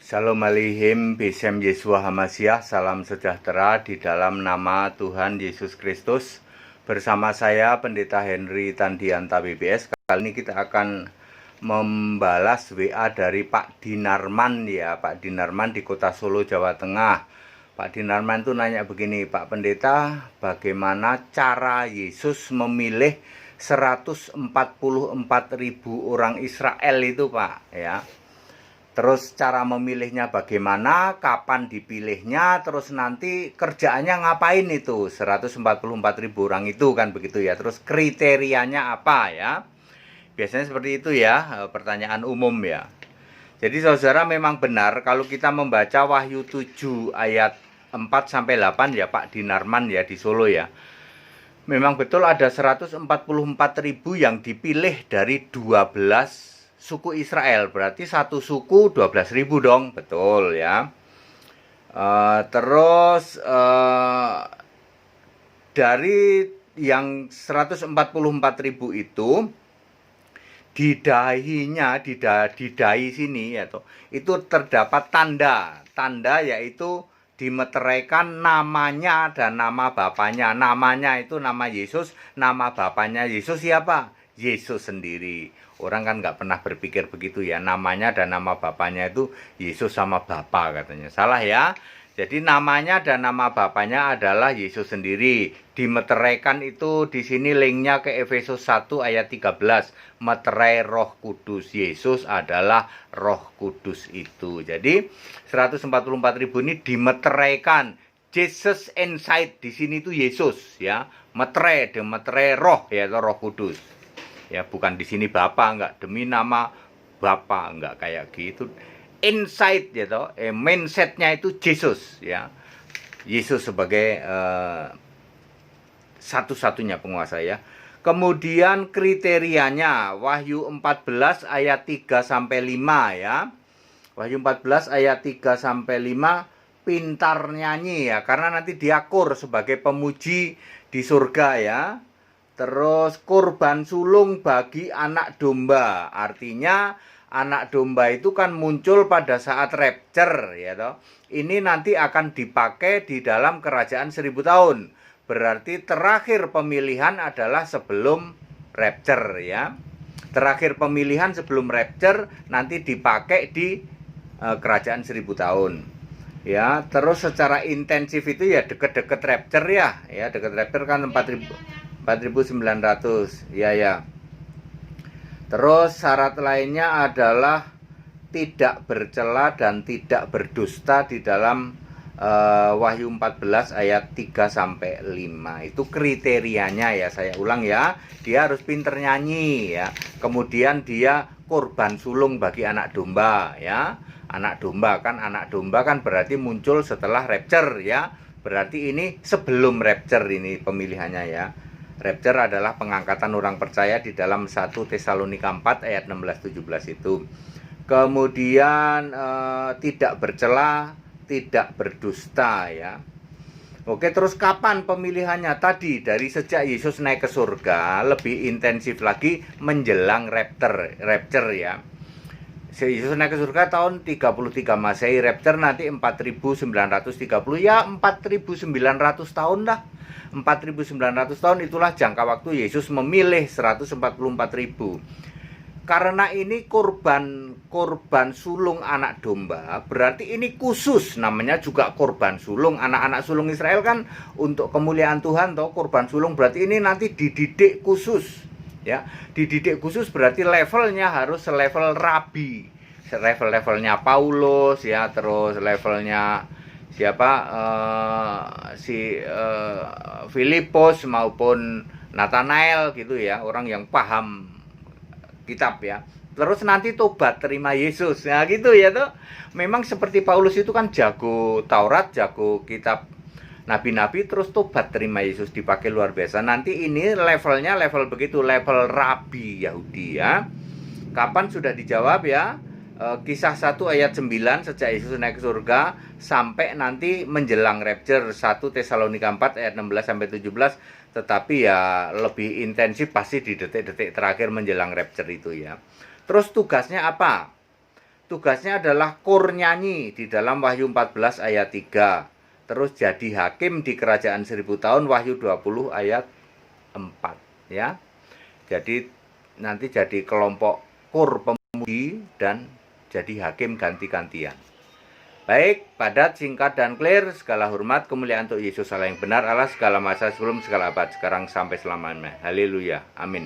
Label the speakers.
Speaker 1: Shalom Aleichem, Besem Yeshua Hamasiah, salam sejahtera di dalam nama Tuhan Yesus Kristus. Bersama saya Pendeta Henry Tandianta BBS. Kali ini kita akan membalas WA dari Pak Dinarman ya, Pak Dinarman di Kota Solo, Jawa Tengah. Pak Dinarman itu nanya begini, Pak Pendeta, bagaimana cara Yesus memilih 144.000 orang Israel itu, Pak, ya. Terus cara memilihnya bagaimana, kapan dipilihnya, terus nanti kerjaannya ngapain itu 144.000 orang itu kan begitu ya. Terus kriterianya apa ya. Biasanya seperti itu ya, pertanyaan umum ya. Jadi saudara memang benar kalau kita membaca Wahyu 7 ayat 4-8 ya Pak Dinarman ya di Solo ya. Memang betul ada 144.000 yang dipilih dari 12 suku Israel, berarti satu suku 12.000 dong, betul ya. Terus dari yang 144.000 itu di dahi sini ya, itu terdapat tanda yaitu dimeteraikan namanya dan nama bapaknya. Namanya itu nama Yesus, nama bapaknya Yesus siapa? Yesus sendiri. Orang kan nggak pernah berpikir begitu ya, namanya dan nama bapaknya itu Yesus sama Bapa katanya. Salah ya. Jadi namanya dan nama bapaknya adalah Yesus sendiri. Dimeteraikan itu di sini linknya ke Efesus 1 ayat 13. Meterai Roh Kudus. Yesus adalah Roh Kudus itu. Jadi 144.000 ini dimeteraikan. Jesus inside di sini itu Yesus ya. Meterai Roh ya, Roh Kudus. Ya, bukan di sini Bapa, enggak demi nama Bapa, enggak kayak gitu. Inside ya toh, mindsetnya itu Yesus ya. Yesus sebagai satu-satunya penguasa ya. Kemudian kriterianya Wahyu 14 ayat 3-5 ya. Wahyu 14 ayat 3-5 pintar nyanyi ya, karena nanti diakur sebagai pemuji di surga ya. Terus kurban sulung bagi anak domba. Artinya anak domba itu kan muncul pada saat rapture ya toh. Ini nanti akan dipakai di dalam kerajaan 1000 tahun. Berarti terakhir pemilihan adalah sebelum rapture ya. Terakhir pemilihan sebelum rapture nanti dipakai di kerajaan 1000 tahun. Ya, terus secara intensif itu ya deket-deket rapture ya. Ya, deket rapture kan 4.900 ya. Terus syarat lainnya adalah tidak bercela dan tidak berdusta di dalam Wahyu 14 ayat 3-5. Itu kriterianya ya, saya ulang ya. Dia harus pinter nyanyi ya. Kemudian dia korban sulung bagi anak domba ya. Anak domba kan berarti muncul setelah rapture ya. Berarti ini sebelum rapture ini pemilihannya ya. Rapture adalah pengangkatan orang percaya di dalam 1 Tesalonika 4 ayat 16-17 itu. Kemudian tidak bercela, tidak berdusta ya. Oke, terus kapan pemilihannya? Tadi dari sejak Yesus naik ke surga, lebih intensif lagi menjelang rapture ya. Yesus naik ke surga tahun 33 Masehi, rapture nanti 4930 ya, 4900 tahun lah. 4.900 tahun itulah jangka waktu Yesus memilih 144.000. Karena ini korban sulung anak domba, berarti ini khusus, namanya juga korban sulung. Anak-anak sulung Israel kan untuk kemuliaan Tuhan toh, korban sulung berarti ini nanti dididik khusus. Ya, dididik khusus berarti levelnya harus level rabi. Levelnya Paulus ya, terus levelnya siapa Filipus maupun Nathanael gitu ya, orang yang paham kitab ya. Terus nanti tobat terima Yesus ya gitu ya tuh. Memang seperti Paulus itu kan jago Taurat, jago kitab nabi-nabi, terus tobat terima Yesus dipakai luar biasa. Nanti ini levelnya level begitu, level rabi Yahudi ya. Kapan sudah dijawab ya? Kisah 1 ayat 9 sejak Yesus naik ke surga sampai nanti menjelang rapture 1 Tesalonika 4 ayat 16-17. Tetapi ya lebih intensif pasti di detik-detik terakhir menjelang rapture itu ya. Terus tugasnya apa? tugasnya adalah kur nyanyi di dalam Wahyu 14 ayat 3. Terus jadi hakim di kerajaan 1000 tahun Wahyu 20 ayat 4 ya. Jadi nanti jadi kelompok kur pemuji dan jadi hakim ganti-gantian. Baik, padat, singkat, dan clear. Segala hormat, kemuliaan untuk Yesus Allah yang benar, Allah segala masa sebelum segala abad, sekarang sampai selamanya. Haleluya. Amin.